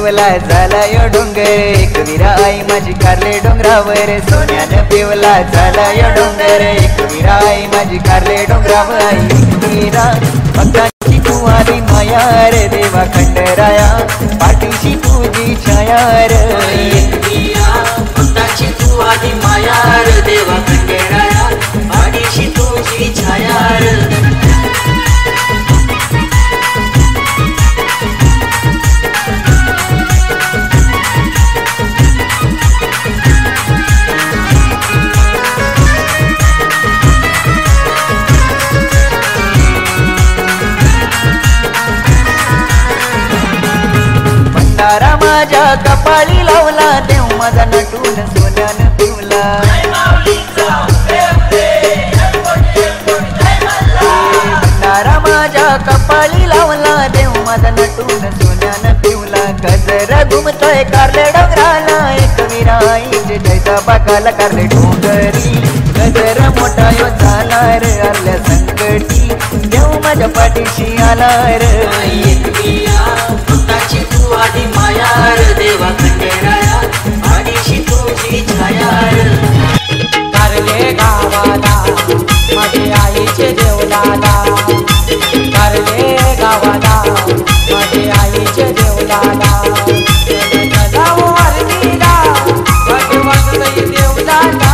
पिवला झाला यो डोंगर एक विरा आई माझी कारले डोंगरावर सोन्यानं पिवला झाला यो डोंगर एक विरा आई माझी कारले डोंगरावर आई मीरा भक्ताची तू आली माया रे देवा खंडराया पाठीशी तुझी छाया रे भक्ताची तू आली माया रे देवा खंडराया पाठीशी तुझी छाया रे माझ्या कपाळी लावला देव माझा नटून सोन्यानं पिवला भंडारा माझ्या कपाळी लावला देव माझा नटून सोन्यानं पिवला गजर घुमतोय कारले डोंगराला एक विरा आईचे जैसा बाकाला कारले डोंगरी गजर मोठा यो झाला रे आल्या संकटी देव माझ्या पाठीशी आला रे भक्ताची तू आली माया रे देवा खंडराया पाठीशी तुझी छाया कारले गावाला माझे आईचे देवलाला कारले गावाला माझे आईचे देवलाला जाऊ आरतीला वाट वाजतय देवलाला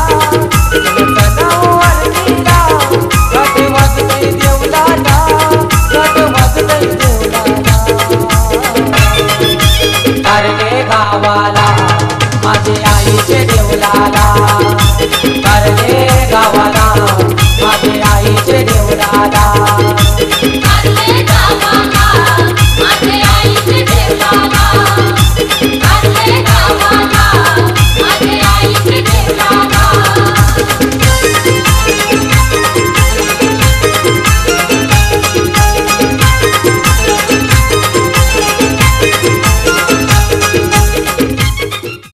जाऊ आरतीला वाट वाजतय देवलाला वाट वाजतय देवलाला कारले गावाला माझे आईचे देवलाला कारले गावाला माझे आईचे